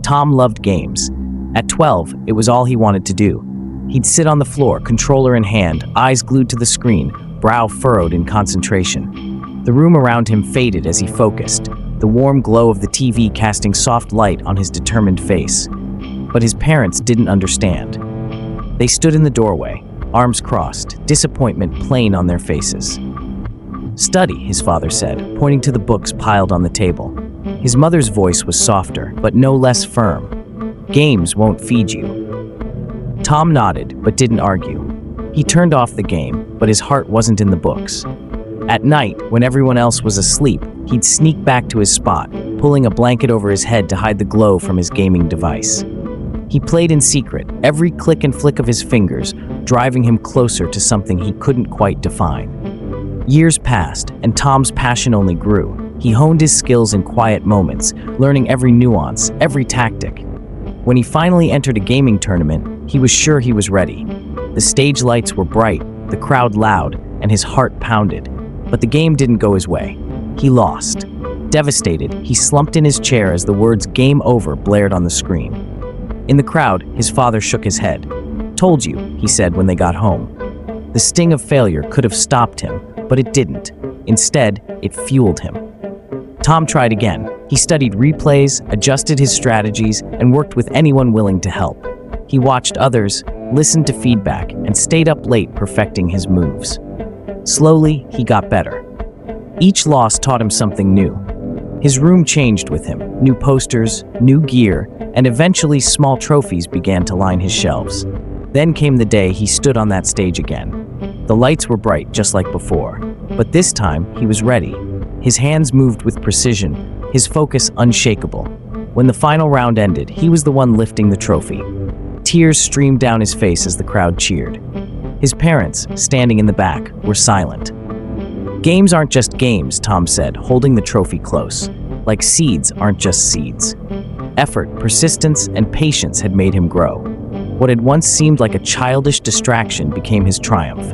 Tom loved games. At 12, it was all he wanted to do. He'd sit on the floor, controller in hand, eyes glued to the screen, brow furrowed in concentration. The room around him faded as he focused, the warm glow of the TV casting soft light on his determined face. But his parents didn't understand. They stood in the doorway, arms crossed, disappointment plain on their faces. "Study," his father said, pointing to the books piled on the table. His mother's voice was softer, but no less firm. "Games won't feed you." Tom nodded, but didn't argue. He turned off the game, but his heart wasn't in the books. At night, when everyone else was asleep, he'd sneak back to his spot, pulling a blanket over his head to hide the glow from his gaming device. He played in secret, every click and flick of his fingers driving him closer to something he couldn't quite define. Years passed, and Tom's passion only grew. He honed his skills in quiet moments, learning every nuance, every tactic. When he finally entered a gaming tournament, he was sure he was ready. The stage lights were bright, the crowd loud, and his heart pounded. But the game didn't go his way. He lost. Devastated, he slumped in his chair as the words "Game Over" blared on the screen. In the crowd, his father shook his head. "Told you," he said when they got home. The sting of failure could have stopped him, but it didn't. Instead, it fueled him. Tom tried again. He studied replays, adjusted his strategies, and worked with anyone willing to help. He watched others, listened to feedback, and stayed up late perfecting his moves. Slowly, he got better. Each loss taught him something new. His room changed with him. New posters, new gear, and eventually small trophies began to line his shelves. Then came the day he stood on that stage again. The lights were bright just like before, but this time he was ready. His hands moved with precision, his focus unshakable. When the final round ended, he was the one lifting the trophy. Tears streamed down his face as the crowd cheered. His parents, standing in the back, were silent. "Games aren't just games," Tom said, holding the trophy close. "Like seeds aren't just seeds." Effort, persistence, and patience had made him grow. What had once seemed like a childish distraction became his triumph.